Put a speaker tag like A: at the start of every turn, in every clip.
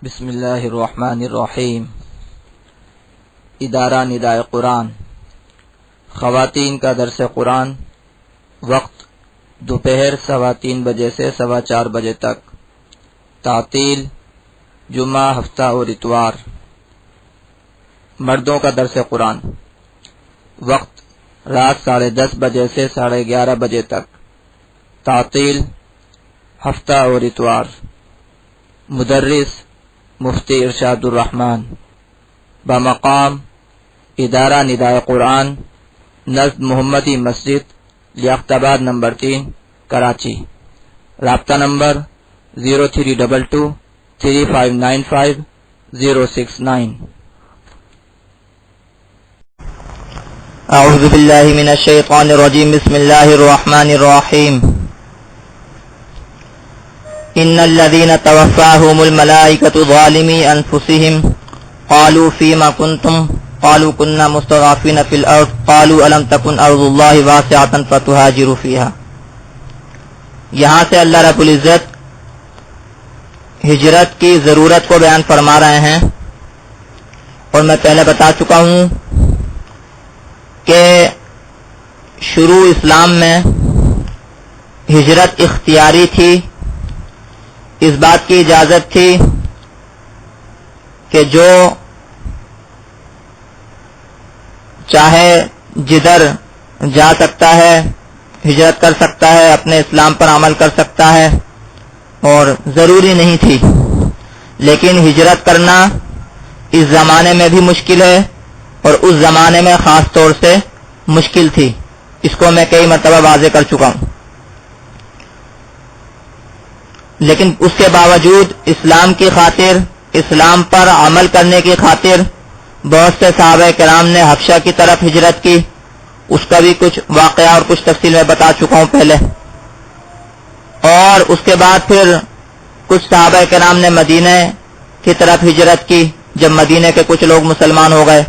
A: بسم اللہ الرحمن الرحیم۔ ادارہ ندائے قرآن، خواتین کا درس قرآن، وقت دوپہر 3:15 بجے سے 4:15 بجے تک، تعطیل جمعہ، ہفتہ اور اتوار۔ مردوں کا درس قرآن، وقت رات 10:30 بجے سے 11:30 بجے تک، تعطیل ہفتہ اور اتوار۔ مدرس مفتی ارشاد الرحمن، بمقام ادارہ ندائے قرآن، نزد محمدی مسجد، لیاقت نمبر 3، کراچی۔ رابطہ نمبر 0322359069۔
B: اعوذ باللہ من الشیطان الرجیم، بسم اللہ الرحمن الرحیم۔ ان الذين توفاهم الملائكة ظالمي انفسهم قالوا فيما كنتم قالوا كنا مستضعفين في الارض قالوا الم تكن ارض الله واسعة فتهاجروا فيها۔ یہاں سے اللہ رب العزت ہجرت کی ضرورت کو بیان فرما رہے ہیں، اور میں پہلے بتا چکا ہوں کہ شروع اسلام میں ہجرت اختیاری تھی۔ اس بات کی اجازت تھی کہ جو چاہے جدھر جا سکتا ہے، ہجرت کر سکتا ہے، اپنے اسلام پر عمل کر سکتا ہے، اور ضروری نہیں تھی۔ لیکن ہجرت کرنا اس زمانے میں بھی مشکل ہے، اور اس زمانے میں خاص طور سے مشکل تھی۔ اس کو میں کئی مرتبہ واضح کر چکا ہوں۔ لیکن اس کے باوجود اسلام کی خاطر، اسلام پر عمل کرنے کی خاطر بہت سے صحابہ کرام نے حبشہ کی طرف ہجرت کی۔ اس کا بھی کچھ واقعہ اور کچھ تفصیل میں بتا چکا ہوں پہلے۔ اور اس کے بعد پھر کچھ صحابہ کرام نے مدینہ کی طرف ہجرت کی، جب مدینہ کے کچھ لوگ مسلمان ہو گئے۔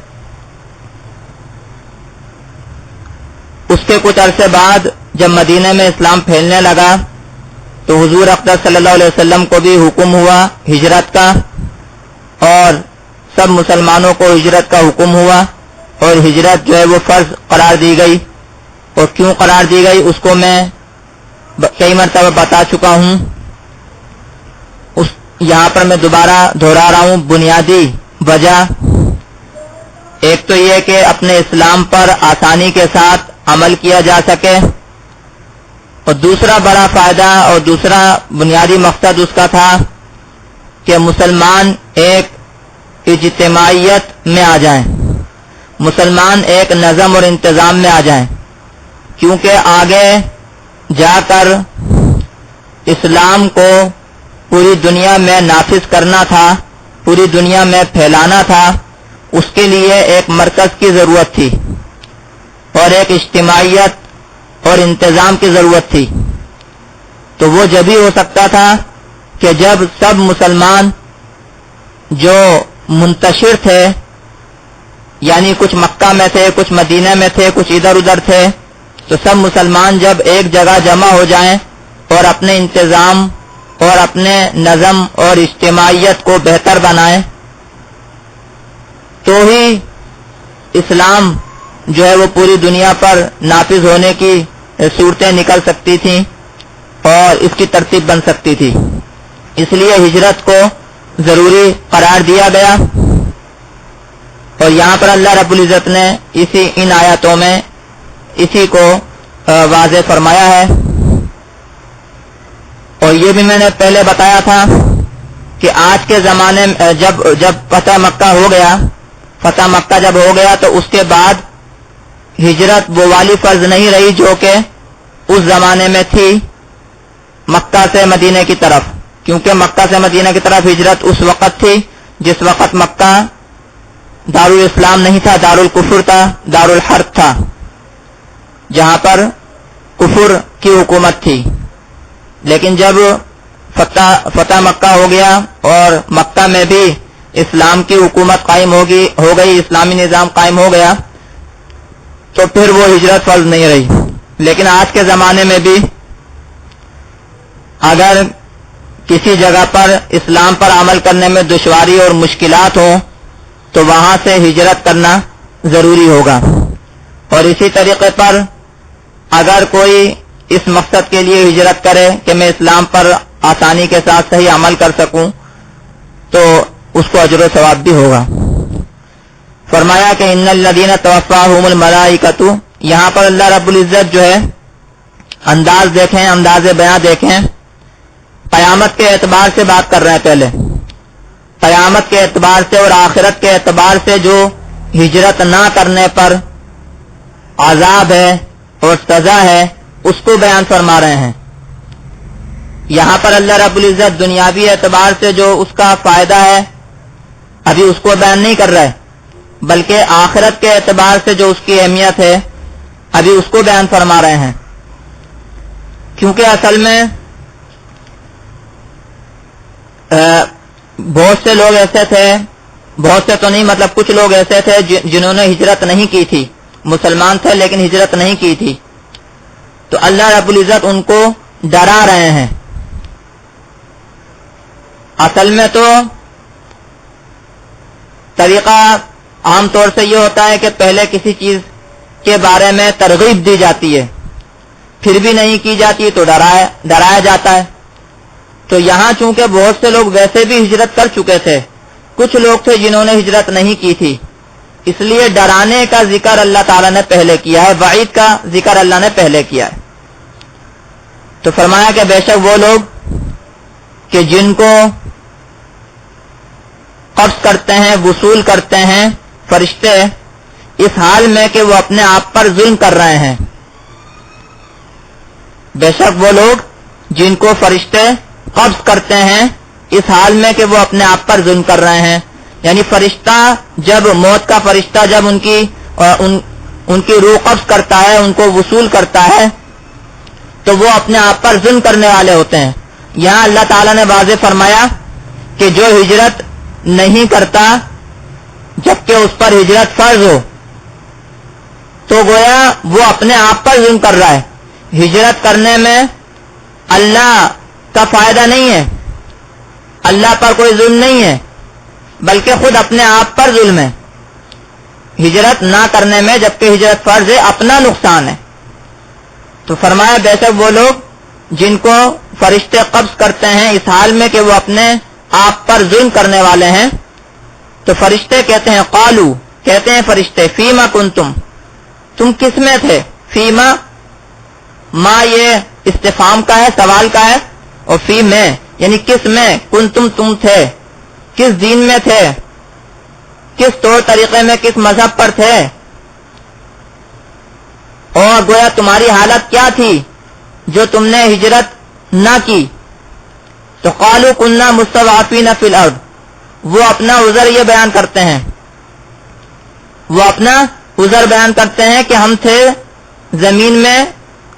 B: اس کے کچھ عرصے بعد جب مدینہ میں اسلام پھیلنے لگا تو حضور اقدس صلی اللہ علیہ وسلم کو بھی حکم ہوا ہجرت کا، اور سب مسلمانوں کو ہجرت کا حکم ہوا، اور ہجرت جو ہے وہ فرض قرار دی گئی۔ اور کیوں قرار دی گئی اس کو میں کئی مرتبہ بتا چکا ہوں۔ یہاں پر میں دوبارہ دہرا رہا ہوں۔ بنیادی وجہ ایک تو یہ کہ اپنے اسلام پر آسانی کے ساتھ عمل کیا جا سکے، اور دوسرا بڑا فائدہ اور دوسرا بنیادی مقصد اس کا تھا کہ مسلمان ایک اجتماعیت میں آ جائیں، مسلمان ایک نظم اور انتظام میں آ جائیں، کیونکہ آگے جا کر اسلام کو پوری دنیا میں نافذ کرنا تھا، پوری دنیا میں پھیلانا تھا۔ اس کے لیے ایک مرکز کی ضرورت تھی، اور ایک اجتماعیت اور انتظام کی ضرورت تھی۔ تو وہ جب ہی ہو سکتا تھا کہ جب سب مسلمان جو منتشر تھے، یعنی کچھ مکہ میں تھے، کچھ مدینہ میں تھے، کچھ ادھر ادھر تھے، تو سب مسلمان جب ایک جگہ جمع ہو جائیں اور اپنے انتظام اور اپنے نظم اور اجتماعیت کو بہتر بنائیں، تو ہی اسلام جو ہے وہ پوری دنیا پر نافذ ہونے کی صورتیں نکل سکتی تھیں، اور اس کی ترتیب بن سکتی تھی۔ اس لیے ہجرت کو ضروری قرار دیا گیا، اور یہاں پر اللہ رب العزت نے ان آیاتوں میں اسی کو واضح فرمایا ہے۔ اور یہ بھی میں نے پہلے بتایا تھا کہ آج کے زمانے میں جب فتح مکہ ہو گیا، فتح مکہ جب ہو گیا تو اس کے بعد ہجرت وہ والی فرض نہیں رہی جو کہ اس زمانے میں تھی مکہ سے مدینہ کی طرف، کیونکہ مکہ سے مدینہ کی طرف ہجرت اس وقت تھی جس وقت مکہ دارالاسلام نہیں تھا، دارالکفر تھا، دارالحرب تھا، جہاں پر کفر کی حکومت تھی۔ لیکن جب فتح مکہ ہو گیا اور مکہ میں بھی اسلام کی حکومت قائم ہو گئی، اسلامی نظام قائم ہو گیا، تو پھر وہ ہجرت فرض نہیں رہی۔ لیکن آج کے زمانے میں بھی اگر کسی جگہ پر اسلام پر عمل کرنے میں دشواری اور مشکلات ہوں تو وہاں سے ہجرت کرنا ضروری ہوگا. اور اسی طریقے پر اگر کوئی اس مقصد کے لیے ہجرت کرے کہ میں اسلام پر آسانی کے ساتھ صحیح عمل کر سکوں تو اس کو اجر و ثواب بھی ہوگا. فرمایا کہ ان الذین توفاہم الملائکۃ، یہاں پر اللہ رب العزت جو ہے انداز دیکھیں، انداز بیان دیکھیں، قیامت کے اعتبار سے بات کر رہے ہیں. پہلے قیامت کے اعتبار سے اور آخرت کے اعتبار سے جو ہجرت نہ کرنے پر عذاب ہے اور سزا ہے اس کو بیان فرما رہے ہیں. یہاں پر اللہ رب العزت دنیاوی اعتبار سے جو اس کا فائدہ ہے ابھی اس کو بیان نہیں کر رہا ہے، بلکہ آخرت کے اعتبار سے جو اس کی اہمیت ہے ابھی اس کو بیان فرما رہے ہیں. کیونکہ اصل میں بہت سے لوگ ایسے تھے، بہت سے تو نہیں مطلب کچھ لوگ ایسے تھے جنہوں نے ہجرت نہیں کی تھی، مسلمان تھے لیکن ہجرت نہیں کی تھی، تو اللہ رب العزت ان کو ڈرا رہے ہیں. اصل میں تو طریقہ عام طور سے یہ ہوتا ہے کہ پہلے کسی چیز کے بارے میں ترغیب دی جاتی ہے، پھر بھی نہیں کی جاتی تو ڈرایا جاتا ہے. تو یہاں چونکہ بہت سے لوگ ویسے بھی ہجرت کر چکے تھے، کچھ لوگ تھے جنہوں نے ہجرت نہیں کی تھی، اس لیے ڈرانے کا ذکر اللہ تعالیٰ نے پہلے کیا ہے، وعید کا ذکر اللہ نے پہلے کیا ہے. تو فرمایا کہ بے شک وہ لوگ کہ جن کو قبض کرتے ہیں، وصول کرتے ہیں فرشتے، اس حال میں کہ وہ اپنے آپ پر ظلم کر رہے ہیں. بے شک وہ لوگ جن کو فرشتے قبض کرتے ہیں اس حال میں کہ وہ اپنے آپ پر ظلم کر رہے ہیں. یعنی فرشتہ جب موت کا فرشتہ جب ان کی روح قبض کرتا ہے، ان کو وصول کرتا ہے تو وہ اپنے آپ پر ظلم کرنے والے ہوتے ہیں. یہاں اللہ تعالیٰ نے واضح فرمایا کہ جو ہجرت نہیں کرتا جبکہ اس پر ہجرت فرض ہو تو گویا وہ اپنے آپ پر ظلم کر رہا ہے. ہجرت کرنے میں اللہ کا فائدہ نہیں ہے، اللہ پر کوئی ظلم نہیں ہے، بلکہ خود اپنے آپ پر ظلم ہے. ہجرت نہ کرنے میں جبکہ ہجرت فرض ہے اپنا نقصان ہے. تو فرمایا بے شک وہ لوگ جن کو فرشتے قبض کرتے ہیں اس حال میں کہ وہ اپنے آپ پر ظلم کرنے والے ہیں، تو فرشتے کہتے ہیں قالو، کہتے ہیں فرشتے فیما کنتم، تم کس میں تھے. فیما ما یہ استفہام کا ہے، سوال کا ہے، اور فی میں یعنی کس میں، کنتم تم تھے، کس دین میں تھے، کس طور طریقے میں، کس مذہب پر تھے، اور گویا تمہاری حالت کیا تھی جو تم نے ہجرت نہ کی. تو قالوا كنا مستضعفين في الارض، وہ اپنا عذر یہ بیان کرتے ہیں، وہ اپنا عذر بیان کرتے ہیں کہ ہم تھے زمین میں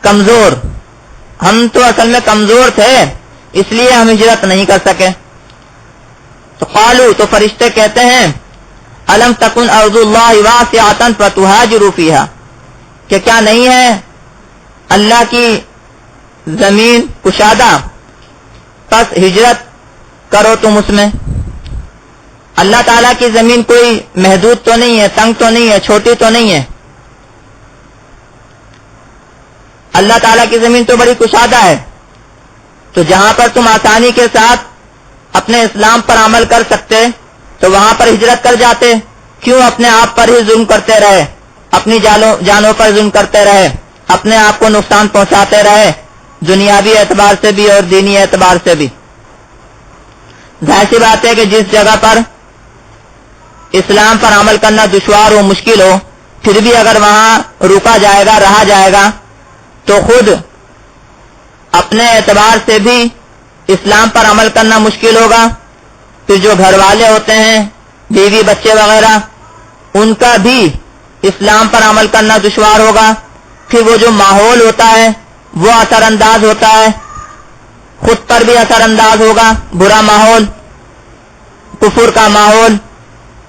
B: کمزور، ہم تو اصل میں کمزور تھے اس لیے ہم ہجرت نہیں کر سکے. تو قالوا، تو فرشتے کہتے ہیں الم تکن ارض اللہ واسعۃ فتہاجروا فیہا، کہ کیا نہیں ہے اللہ کی زمین کشادہ، پس ہجرت کرو تم اس میں. اللہ تعالیٰ کی زمین کوئی محدود تو نہیں ہے، تنگ تو نہیں ہے، چھوٹی تو نہیں ہے. اللہ تعالیٰ کی زمین تو بڑی کشادہ ہے. تو جہاں پر تم آسانی کے ساتھ اپنے اسلام پر عمل کر سکتے تو وہاں پر ہجرت کر جاتے. کیوں اپنے آپ پر ہی ظلم کرتے رہے، اپنی جانوں پر ظلم کرتے رہے، اپنے آپ کو نقصان پہنچاتے رہے، دنیاوی اعتبار سے بھی اور دینی اعتبار سے بھی. ظاہر سی بات ہے کہ جس جگہ پر اسلام پر عمل کرنا دشوار ہو، مشکل ہو، پھر بھی اگر وہاں رکا جائے گا، رہا جائے گا تو خود اپنے اعتبار سے بھی اسلام پر عمل کرنا مشکل ہوگا. پھر جو گھر والے ہوتے ہیں، بیوی بچے وغیرہ، ان کا بھی اسلام پر عمل کرنا دشوار ہوگا. پھر وہ جو ماحول ہوتا ہے وہ اثر انداز ہوتا ہے، خود پر بھی اثر انداز ہوگا، برا ماحول، کفر کا ماحول،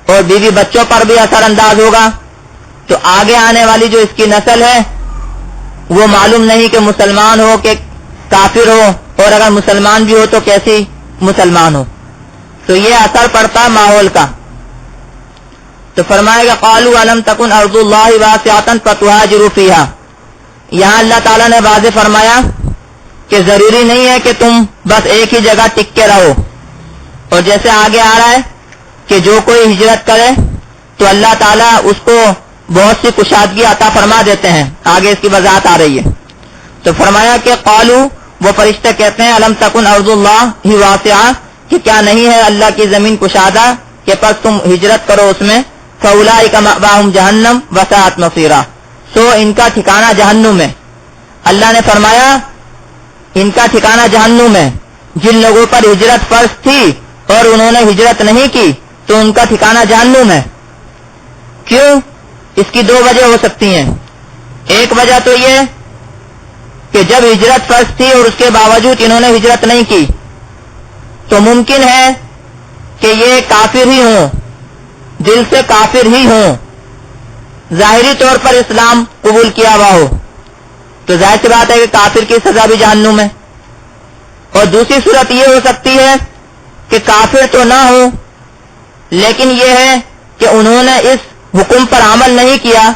B: اور بیوی بچوں پر بھی اثر انداز ہوگا. تو آگے آنے والی جو اس کی نسل ہے وہ معلوم نہیں کہ مسلمان ہو کہ کافر ہو، اور اگر مسلمان بھی ہو تو کیسی مسلمان ہو. تو یہ اثر پڑتا ہے ماحول کا. تو فرمائے گا قالوا الم تکن ارض اللہ واسعۃ فتہاجروا فیہا. یہاں اللہ تعالیٰ نے واضح فرمایا کہ ضروری نہیں ہے کہ تم بس ایک ہی جگہ ٹک کے رہو. اور جیسے آگے آ رہا ہے کہ جو کوئی ہجرت کرے تو اللہ تعالیٰ اس کو بہت سی کشادگی عطا فرما دیتے ہیں. آگے اس کی وضاحت آ رہی ہے. تو فرمایا کہ قالو وہ فرشتے کہتے ہیں الم تکن ارض اللہ ہی واسعہ کہ کیا نہیں ہے اللہ کی زمین کشادہ کہ پس تم ہجرت کرو اس میں. فاولئک مأواہم جہنم وساءت مصیرا. سو ان کا ٹھکانہ جہنم ہے. اللہ نے فرمایا ان کا ٹھکانہ جہنم ہے. جن لوگوں پر ہجرت فرض تھی اور انہوں نے ہجرت نہیں کی تو ان کا ٹھکانہ جہنم ہے. کیوں؟ اس کی دو وجہ ہو سکتی ہیں. ایک وجہ تو یہ کہ جب ہجرت فرض تھی اور اس کے باوجود انہوں نے ہجرت نہیں کی تو ممکن ہے کہ یہ کافر ہی ہوں, دل سے کافر ہی ہوں, ظاہری طور پر اسلام قبول کیا ہوا ہو. تو ظاہر سی بات ہے کہ کافر کی سزا بھی جہنم ہے. اور دوسری صورت یہ ہو سکتی ہے کہ کافر تو نہ ہو لیکن یہ ہے کہ انہوں نے اس حکم پر عمل نہیں کیا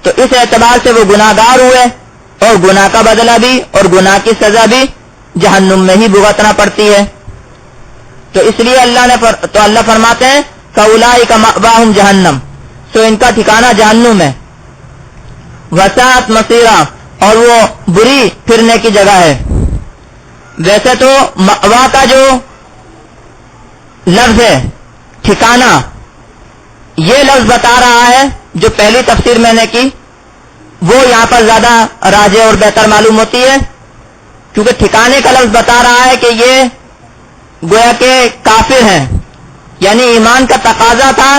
B: تو اس اعتبار سے وہ گناہ گار ہوئے اور گناہ کا بدلہ بھی اور گناہ کی سزا بھی جہنم میں ہی بھگتنا پڑتی ہے. تو اس لیے اللہ فرماتے ہیں فاولئک مأواہم جہنم. سو ان کا ٹھکانہ جہنم ہے. وساءت مصیرا اور وہ بری پھرنے کی جگہ ہے. ویسے تو مأوا کا جو لفظ ہے ٹھکانہ یہ لفظ بتا رہا ہے جو پہلی تفسیر میں نے کی وہ یہاں پر زیادہ راجح اور بہتر معلوم ہوتی ہے کیونکہ ٹھکانے کا لفظ بتا رہا ہے کہ یہ گویا کہ کافر ہیں. یعنی ایمان کا تقاضا تھا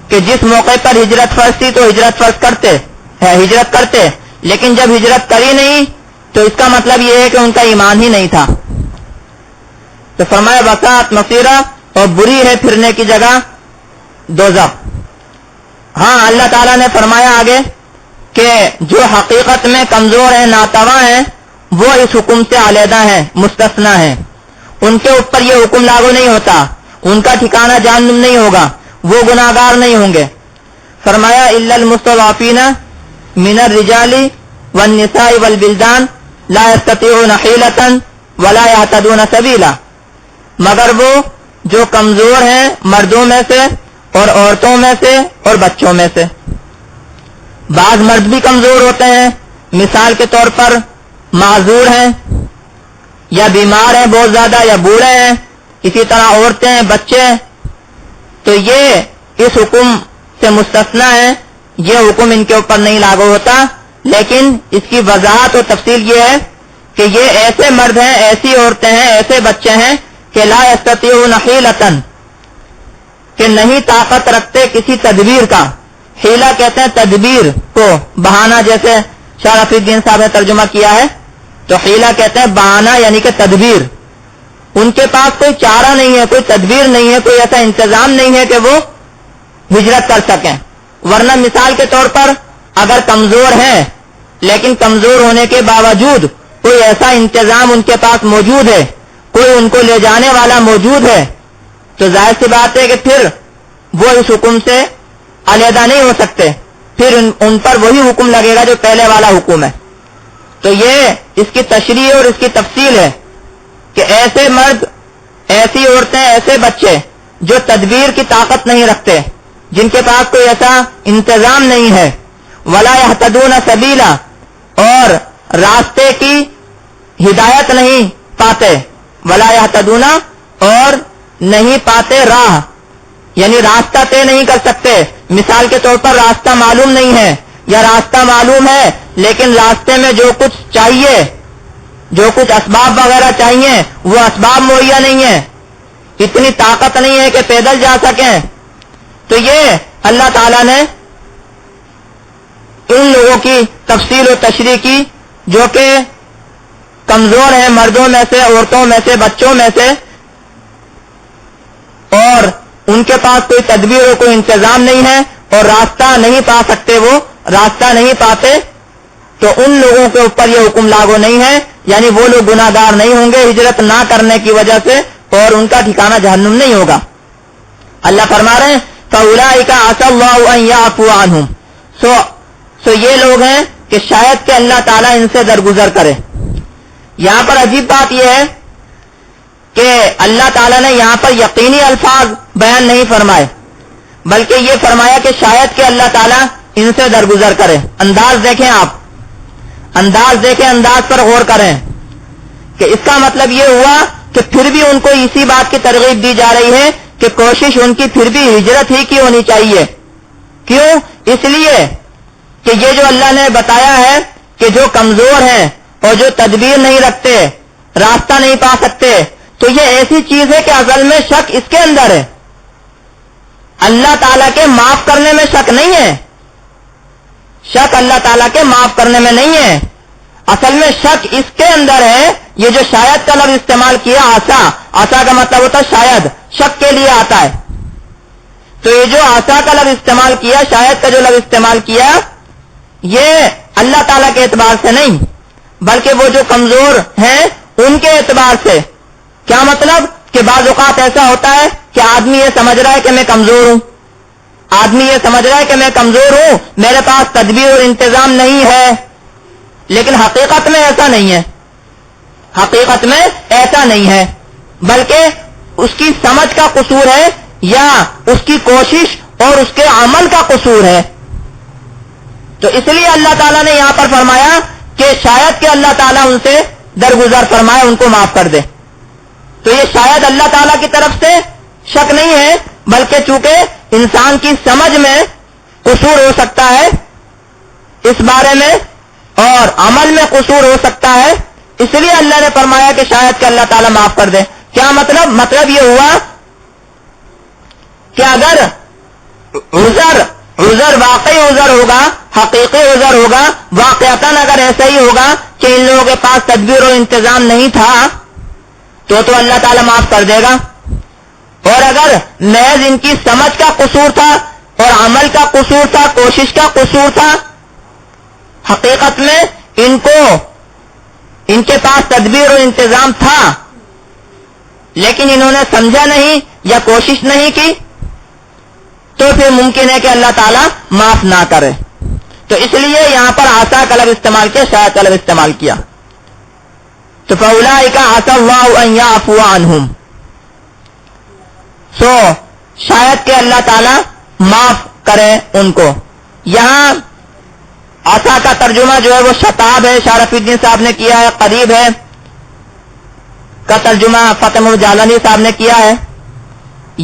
B: کہ جس موقع پر ہجرت فرض تھی تو ہجرت کرتے لیکن جب ہجرت کری نہیں تو اس کا مطلب یہ ہے کہ ان کا ایمان ہی نہیں تھا. تو فرمایا وساءت مصیرا اور بری ہے پھرنے کی جگہ دوزخ. ہاں اللہ تعالیٰ نے فرمایا آگے کہ جو حقیقت میں کمزور ہیں ناتواں ہیں وہ اس حکم سے علیحدہ ہیں مستثنیٰ ہیں. ان کے اوپر یہ حکم لاگو نہیں ہوتا. ان کا ٹھکانہ جہنم نہیں ہوگا. وہ گناہگار نہیں ہوں گے. فرمایا الا المستضعفین من الرجال والنساء والبلدان لا يستطيعون حیلۃ ولا يهتدون سبیلا. مگر وہ جو کمزور ہیں مردوں میں سے اور عورتوں میں سے اور بچوں میں سے. بعض مرد بھی کمزور ہوتے ہیں, مثال کے طور پر معذور ہیں یا بیمار ہیں بہت زیادہ یا بوڑھے ہیں. اسی طرح عورتیں ہیں, بچے ہیں. تو یہ اس حکم سے مستثنیٰ ہے. یہ حکم ان کے اوپر نہیں لاگو ہوتا. لیکن اس کی وضاحت اور تفصیل یہ ہے کہ یہ ایسے مرد ہیں, ایسی عورتیں ہیں, ایسے بچے ہیں کہ لا یستطیعون حیلۃ کہ نہیں طاقت رکھتے کسی تدبیر کا. حیلہ کہتے ہیں تدبیر کو, بہانہ, جیسے شرف الدین صاحب نے ترجمہ کیا ہے تو حیلہ کہتے ہیں بہانہ یعنی کہ تدبیر. ان کے پاس کوئی چارہ نہیں ہے, کوئی تدبیر نہیں ہے, کوئی ایسا انتظام نہیں ہے کہ وہ ہجرت کر سکیں. ورنہ مثال کے طور پر اگر کمزور ہیں لیکن کمزور ہونے کے باوجود کوئی ایسا انتظام ان کے پاس موجود ہے, کوئی ان کو لے جانے والا موجود ہے تو ظاہر سی بات ہے کہ پھر وہ اس حکم سے علیحدہ نہیں ہو سکتے. پھر ان پر وہی حکم لگے گا جو پہلے والا حکم ہے. تو یہ اس کی تشریح اور اس کی تفصیل ہے کہ ایسے مرد, ایسی عورتیں, ایسے بچے جو تدبیر کی طاقت نہیں رکھتے, جن کے پاس کوئی ایسا انتظام نہیں ہے, ولا یہتدون سبیلا اور راستے کی ہدایت نہیں پاتے, ولا یہتدون اور نہیں پاتے راہ, یعنی راستہ طے نہیں کر سکتے. مثال کے طور پر راستہ معلوم نہیں ہے یا راستہ معلوم ہے لیکن راستے میں جو کچھ چاہیے, جو کچھ اسباب وغیرہ چاہیے وہ اسباب مہیا نہیں ہے, اتنی طاقت نہیں ہے کہ پیدل جا سکیں. تو یہ اللہ تعالیٰ نے ان لوگوں کی تفصیل و تشریح کی جو کہ کمزور ہیں مردوں میں سے, عورتوں میں سے, بچوں میں سے, اور ان کے پاس کوئی تدبیر اور کوئی انتظام نہیں ہے اور راستہ نہیں پا سکتے, وہ راستہ نہیں پاتے. تو ان لوگوں کے اوپر یہ حکم لاگو نہیں ہے یعنی وہ لوگ گناہگار نہیں ہوں گے ہجرت نہ کرنے کی وجہ سے، اور ان کا ٹھکانہ جہنم نہیں ہوگا۔ اللہ فرما رہے ہیں فَأُولَٰئِكَ عَسَى اللَّهُ أَن يَعْفُوَ عَنْهُمْ، سو یہ لوگ ہیں کہ شاید کہ اللہ تعالیٰ ان سے درگزر کرے۔ یہاں پر عجیب بات یہ ہے کہ اللہ تعالیٰ نے یہاں پر یقینی الفاظ بیان نہیں فرمائے، بلکہ یہ فرمایا کہ شاید کہ اللہ تعالیٰ ان سے درگزر کرے۔ انداز دیکھیں آپ، انداز دیکھیں، انداز پر غور کریں کہ اس کا مطلب یہ ہوا کہ پھر بھی ان کو اسی بات کی ترغیب دی جا رہی ہے کہ کوشش ان کی پھر بھی ہجرت ہی کی ہونی چاہیے۔ کیوں؟ اس لیے کہ یہ جو اللہ نے بتایا ہے کہ جو کمزور ہیں اور جو تدبیر نہیں رکھتے، راستہ نہیں پا سکتے، تو یہ ایسی چیز ہے کہ اصل میں شک اس کے اندر ہے، اللہ تعالیٰ کے معاف کرنے میں شک نہیں ہے، شک اللہ تعالیٰ کے معاف کرنے میں نہیں ہے، اصل میں شک اس کے اندر ہے۔ یہ جو شاید کا لفظ استعمال کیا آسا، آسا کا مطلب ہوتا ہے شاید، شک کے لیے آتا ہے، تو یہ جو آسا کا لفظ استعمال کیا، شاید کا جو لفظ استعمال کیا، یہ اللہ تعالیٰ کے اعتبار سے نہیں بلکہ وہ جو کمزور ہیں ان کے اعتبار سے۔ کیا مطلب؟ کہ بعض اوقات ایسا ہوتا ہے کہ آدمی یہ سمجھ رہا ہے کہ میں کمزور ہوں، آدمی یہ سمجھ رہا ہے کہ میں کمزور ہوں، میرے پاس تدبیر اور انتظام نہیں ہے، لیکن حقیقت میں ایسا نہیں ہے، حقیقت میں ایسا نہیں ہے، بلکہ اس کی سمجھ کا قصور ہے یا اس کی کوشش اور اس کے عمل کا قصور ہے۔ تو اس لیے اللہ تعالیٰ نے یہاں پر فرمایا کہ شاید کہ اللہ تعالیٰ ان سے درگزر فرمائے، ان کو معاف کر دے۔ تو یہ شاید اللہ تعالیٰ کی طرف سے شک نہیں ہے، بلکہ چونکہ انسان کی سمجھ میں قصور ہو سکتا ہے اس بارے میں اور عمل میں قصور ہو سکتا ہے، اس لیے اللہ نے فرمایا کہ شاید کہ اللہ تعالیٰ معاف کر دے۔ کیا مطلب؟ مطلب یہ ہوا کہ اگر عذر واقعی عذر ہوگا، حقیقی عذر ہوگا، واقعتاً اگر ایسا ہی ہوگا کہ ان لوگوں کے پاس تدبیر اور انتظام نہیں تھا تو اللہ تعالیٰ معاف کر دے گا، اور اگر محض ان کی سمجھ کا قصور تھا اور عمل کا قصور تھا، کوشش کا قصور تھا، حقیقت میں ان کے پاس تدبیر اور انتظام تھا لیکن انہوں نے سمجھا نہیں یا کوشش نہیں کی، تو پھر ممکن ہے کہ اللہ تعالیٰ معاف نہ کرے۔ تو اس لیے یہاں پر آسا کا لفظ استعمال کیا، شاید کا لفظ استعمال کیا۔ تو فَأُولَٰئِكَ عَسَى اللَّهُ أَن يَعْفُوَ عَنْهُمْ، شاید کہ اللہ تعالیٰ معاف کرے ان کو۔ یہاں عصا کا ترجمہ جو ہے وہ شتاب ہے، شارف الدین صاحب نے کیا ہے، قریب ہے کا ترجمہ فتح جالانی صاحب نے کیا ہے،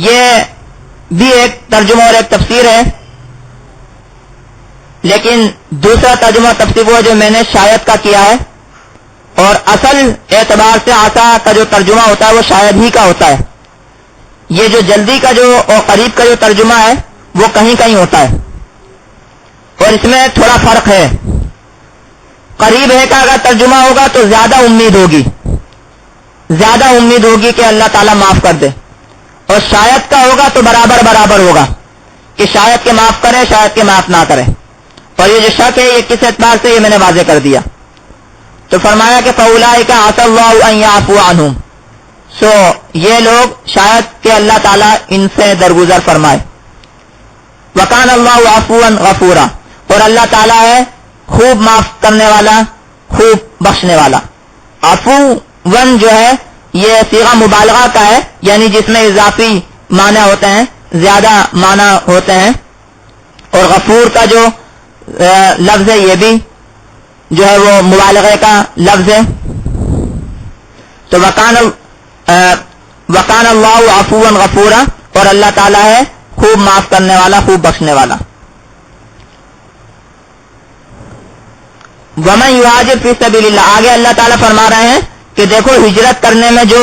B: یہ بھی ایک ترجمہ اور ایک تفسیر ہے، لیکن دوسرا ترجمہ تفسیر وہ جو میں نے شاید کا کیا ہے، اور اصل اعتبار سے عصا کا جو ترجمہ ہوتا ہے وہ شاید ہی کا ہوتا ہے۔ یہ جو جلدی کا جو اور قریب کا جو ترجمہ ہے وہ کہیں کہیں ہوتا ہے، اور اس میں تھوڑا فرق ہے۔ قریب ہے کا اگر ترجمہ ہوگا تو زیادہ امید ہوگی کہ اللہ تعالیٰ معاف کر دے، اور شاید کا ہوگا تو برابر ہوگا کہ شاید کے معاف کرے، شاید کے معاف نہ کرے۔ اور یہ جو شک ہے یہ کس اعتبار سے، یہ میں نے واضح کر دیا۔ تو فرمایا کہ فَأُولَٰئِكَ عَسَى اللَّهُ أَن يَعْفُوَ عَنْهُمْ، یہ لوگ شاید کہ اللہ تعالیٰ ان سے درگزر فرمائے۔ وَكَانَ اللَّهُ عَفُوًّا غَفُورًا، اور اللہ تعالیٰ ہے خوب معاف کرنے والا، خوب بخشنے والا۔ عفوًا جو ہے یہ صیغہ مبالغہ کا ہے، یعنی جس میں اضافی معنی ہوتے ہیں، زیادہ معنی ہوتے ہیں، اور غفور کا جو لفظ ہے یہ بھی جو ہے وہ مبالغے کا لفظ ہے۔ تو وَكَانَ اللَّهُ عَفُوًّا غَفُورًا، اور اللہ تعالیٰ ہے خوب معاف کرنے والا، خوب بخشنے والا۔ وَمَن يُهَاجِرْ فِي سَبِيلِ اللَّهِ، آگے اللہ تعالیٰ فرما رہے ہیں کہ دیکھو ہجرت کرنے میں جو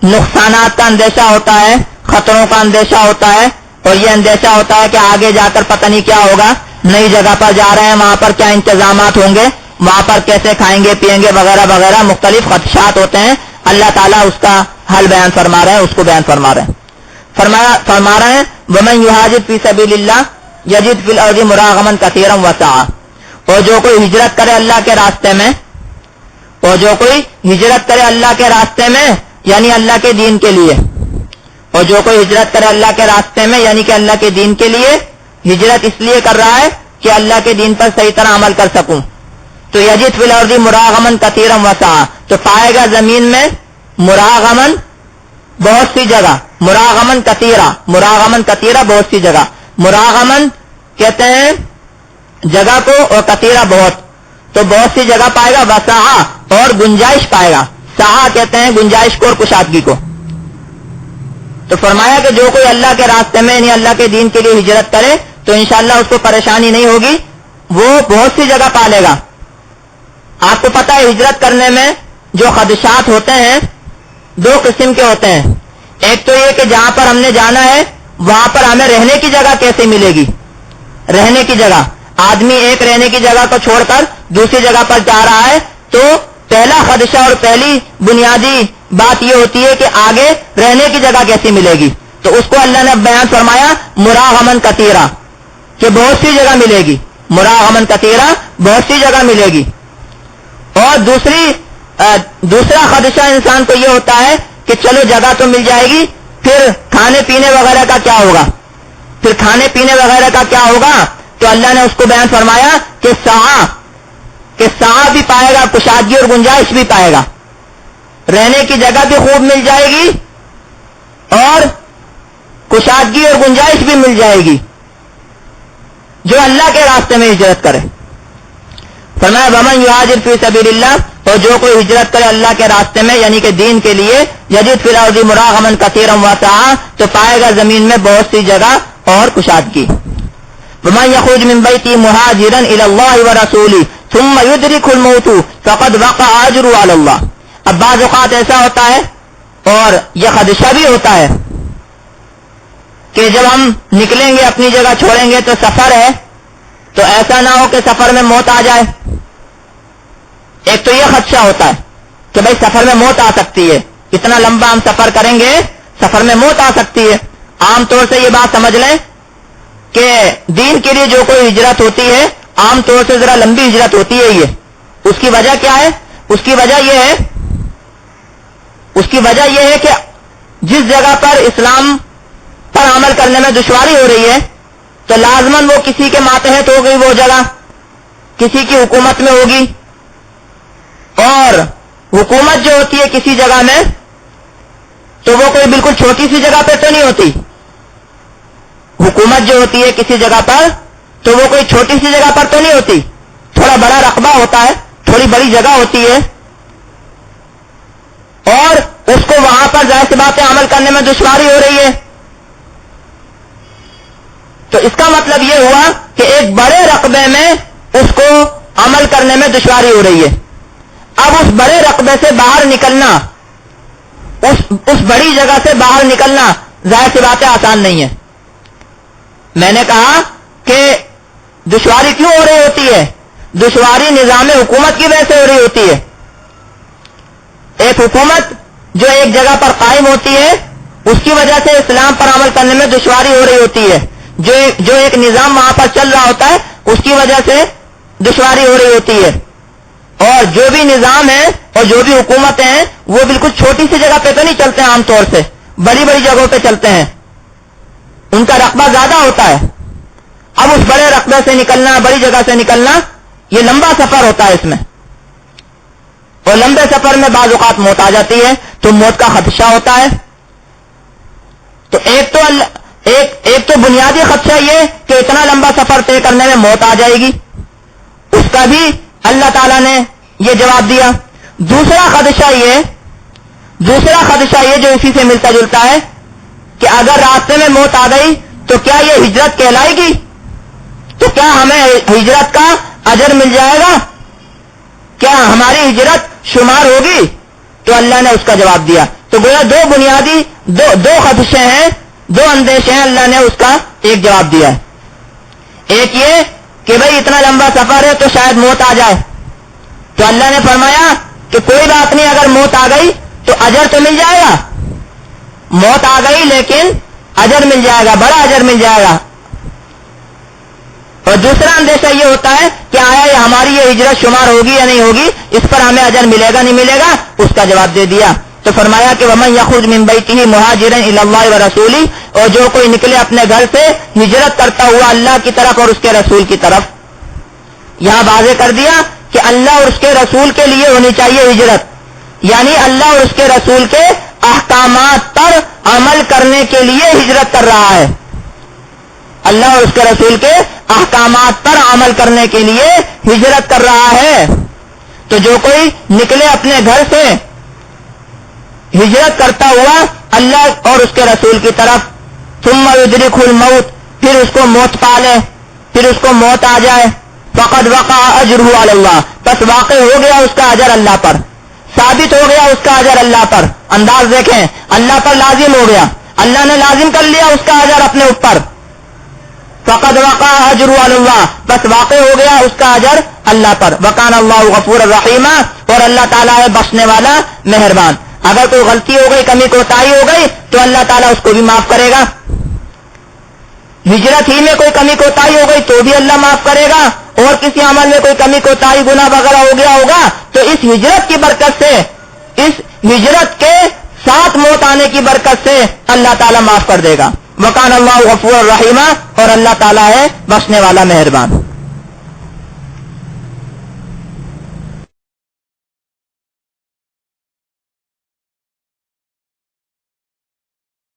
B: نقصانات کا اندیشہ ہوتا ہے، خطروں کا اندیشہ ہوتا ہے، اور یہ اندیشہ ہوتا ہے کہ آگے جا کر پتہ نہیں کیا ہوگا، نئی جگہ پر جا رہے ہیں، وہاں پر کیا انتظامات ہوں گے، وہاں پر کیسے کھائیں گے پیئیں گے وغیرہ وغیرہ، مختلف خدشات ہوتے ہیں۔ اللہ تعالیٰ اس کا حل بیان فرما رہے ہیں، اس کو بیان فرما رہے ہیں۔ فرما رہے ہیں وَمَن يُهَاجِرْ فِي سَبِيلِ اللَّهِ يَجِدْ فِي الْأَرْضِ مُرَاغَمًا كَثِيرًا وَسَعًا، اور جو کوئی ہجرت کرے اللہ کے راستے میں اور جو کوئی ہجرت کرے اللہ کے راستے میں یعنی اللہ کے دین کے لیے، اور جو کوئی ہجرت کرے اللہ کے راستے میں یعنی کہ اللہ کے دین کے لیے، ہجرت اس لیے کر رہا ہے کہ اللہ کے دین پر صحیح طرح عمل کر سکوں، تو یجد فی الارض مراغمن کثیرا وسعا، تو پائے گا زمین میں مراغمن بہت سی جگہ، مراغمن کثیرا بہت سی جگہ، مراغمن کہتے ہیں جگہ کو اور کثیرا بہت، تو بہت سی جگہ پائے گا، وسعا اور گنجائش پائے گا، سعا کہتے ہیں گنجائش کو اور کشادگی کو۔ تو فرمایا کہ جو کوئی اللہ کے راستے میں یعنی اللہ کے دین کے لیے ہجرت کرے تو انشاءاللہ اس کو پریشانی نہیں ہوگی، وہ بہت سی جگہ پا لے گا۔ آپ کو پتہ ہے ہجرت کرنے میں جو خدشات ہوتے ہیں دو قسم کے ہوتے ہیں، ایک تو یہ کہ جہاں پر ہم نے جانا ہے وہاں پر ہمیں رہنے کی جگہ کیسے ملے گی، رہنے کی جگہ، آدمی ایک رہنے کی جگہ کو چھوڑ کر دوسری جگہ پر جا رہا ہے تو پہلا خدشہ اور پہلی بنیادی بات یہ ہوتی ہے کہ آگے رہنے کی جگہ کیسی ملے گی، تو اس کو اللہ نے بیان فرمایا مراغمن کثیرا کہ بہت سی جگہ ملے گی، مراغمن کثیرا بہت سی جگہ ملے گی۔ اور دوسرا خدشہ انسان کو یہ ہوتا ہے کہ چلو جگہ تو مل جائے گی، پھر کھانے پینے وغیرہ کا کیا ہوگا، پھر کھانے پینے وغیرہ کا کیا ہوگا، تو اللہ نے اس کو بیان فرمایا کہ سعا بھی پائے گا، کشادگی اور گنجائش بھی پائے گا، رہنے کی جگہ بھی خوب مل جائے گی اور کشادگی اور گنجائش بھی مل جائے گی جو اللہ کے راستے میں ہجرت کرے۔ فرمایا ومن یہاجر فی سبیل اللہ، اور جو کوئی ہجرت کرے اللہ کے راستے میں یعنی کہ دین کے لیے، یجد فی الارض مراغما کثیرا وسعا، تو پائے گا زمین میں بہت سی جگہ اور کشادگی۔ ومن یخرج من بیتہ مہاجرا الی اللہ ورسولہ ثم یدرکہ الموت فقد وقع اجرہ علی اللہ۔ اب بعض اوقات ایسا ہوتا ہے اور یہ خدشہ بھی ہوتا ہے کہ جب ہم نکلیں گے اپنی جگہ چھوڑیں گے تو سفر ہے، تو ایسا نہ ہو کہ سفر میں موت آ جائے۔ ایک تو یہ خدشہ ہوتا ہے کہ بھئی سفر میں موت آ سکتی ہے، اتنا لمبا ہم سفر کریں گے سفر میں موت آ سکتی ہے۔ عام طور سے یہ بات سمجھ لیں کہ دین کے لیے جو کوئی ہجرت ہوتی ہے عام طور سے ذرا لمبی ہجرت ہوتی ہے۔ یہ اس کی وجہ کیا ہے؟ اس کی وجہ یہ ہے کہ جس جگہ پر اسلام پر عمل کرنے میں دشواری ہو رہی ہے تو لازماً وہ کسی کے ماتحت ہو گئی، وہ جگہ کسی کی حکومت میں ہوگی، اور حکومت جو ہوتی ہے کسی جگہ میں تو وہ کوئی بالکل چھوٹی سی جگہ پہ تو نہیں ہوتی، حکومت جو ہوتی ہے کسی جگہ پر تو وہ کوئی چھوٹی سی جگہ پر تو نہیں ہوتی، تھوڑا بڑا رقبہ ہوتا ہے، تھوڑی بڑی جگہ ہوتی ہے، اور اس کو وہاں پر ظاہر سی بات ہے عمل کرنے میں دشواری ہو رہی ہے۔ تو اس کا مطلب یہ ہوا کہ ایک بڑے رقبے میں اس کو عمل کرنے میں دشواری ہو رہی ہے۔ اب اس بڑے رقبے سے باہر نکلنا، اس بڑی جگہ سے باہر نکلنا ظاہر سی بات ہے آسان نہیں ہے۔ میں نے کہا کہ دشواری کیوں ہو رہی ہوتی ہے؟ دشواری نظام حکومت کی وجہ سے ہو رہی ہوتی ہے۔ ایک حکومت جو ایک جگہ پر قائم ہوتی ہے اس کی وجہ سے اسلام پر عمل کرنے میں دشواری ہو رہی ہوتی ہے، جو ایک نظام وہاں پر چل رہا ہوتا ہے اس کی وجہ سے دشواری ہو رہی ہوتی ہے، اور جو بھی نظام ہے اور جو بھی حکومتیں ہیں وہ بالکل چھوٹی سی جگہ پہ تو نہیں چلتے ہیں، عام طور سے بڑی بڑی جگہوں پہ چلتے ہیں، ان کا رقبہ زیادہ ہوتا ہے۔ اب اس بڑے رقبے سے نکلنا، بڑی جگہ سے نکلنا، یہ لمبا سفر ہوتا ہے اس میں، اور لمبے سفر میں بعض اوقات موت آ جاتی ہے تو موت کا خدشہ ہوتا ہے۔ تو ایک تو بنیادی خدشہ یہ کہ اتنا لمبا سفر طے کرنے میں موت آ جائے گی، اس کا بھی اللہ تعالیٰ نے یہ جواب دیا۔ دوسرا خدشہ یہ جو اسی سے ملتا جلتا ہے کہ اگر راستے میں موت آ گئی تو کیا یہ ہجرت کہلائے گی؟ تو کیا ہمیں ہجرت کا اجر مل جائے گا؟ کیا ہماری ہجرت شمار ہوگی؟ تو اللہ نے اس کا جواب دیا۔ تو گویا دو بنیادی دو خدشے ہیں، دو اندیشے ہیں، اللہ نے اس کا ایک جواب دیا ہے۔ ایک یہ کہ بھئی اتنا لمبا سفر ہے تو شاید موت آ جائے، تو اللہ نے فرمایا کہ کوئی بات نہیں، اگر موت آ گئی تو اجر تو مل جائے گا، موت آ گئی لیکن اجر مل جائے گا، بڑا اجر مل جائے گا۔ اور دوسرا اندیشہ یہ ہوتا ہے کہ آیا یہ ہماری یہ ہجرت شمار ہوگی یا نہیں ہوگی، اس پر ہمیں اجر ملے گا نہیں ملے گا، اس کا جواب دے دیا. تو فرمایا کہ وَمَن يَخْرُجْ مِن بَيْتِهِ مُهَاجِرًا إِلَى اللَّهِ وَرَسُولِهِ، اور جو کوئی نکلے اپنے گھر سے ہجرت کرتا ہوا اللہ کی طرف اور اس کے رسول کی طرف. یہاں واضح کر دیا کہ اللہ اور اس کے رسول کے لیے ہونی چاہیے ہجرت، یعنی اللہ اور اس کے رسول کے احکامات پر عمل کرنے کے لیے ہجرت کر رہا ہے. اللہ اور اس کے رسول کے احکامات پر عمل کرنے کے لیے ہجرت کر رہا ہے. تو جو کوئی نکلے اپنے گھر سے ہجرت کرتا ہوا اللہ اور اس کے رسول کی طرف، ثم يدركه الموت، پھر اس کو موت پالے، پھر اس کو موت آ جائے، فقد وقع اجره على الله، بس واقع ہو گیا اس کا اجر اللہ پر، ثابت ہو گیا اس کا اجر اللہ پر. انداز دیکھیں، اللہ پر لازم ہو گیا، اللہ نے لازم کر لیا اس کا اجر اپنے اوپر. فقد وقع اجره على الله، بس واقع ہو گیا اس کا اجر اللہ پر. وکان اللہ غفور الرحیم، اور اللہ تعالیٰ ہے بخشنے والا مہربان. اگر کوئی غلطی ہو گئی، کمی کوتاہی ہو گئی تو اللہ تعالیٰ اس کو بھی معاف کرے گا. ہجرت ہی میں کوئی کمی کوتاہی ہو گئی تو بھی اللہ معاف کرے گا، اور کسی عمل میں کوئی کمی کوتاہی گناہ وغیرہ ہو گیا ہوگا تو اس ہجرت کی برکت سے، اس ہجرت کے ساتھ موت آنے کی برکت سے اللہ تعالیٰ معاف کر دے گا. وکان اللہ غفور الرحیم، اور اللہ تعالیٰ ہے بخشنے والا مہربان.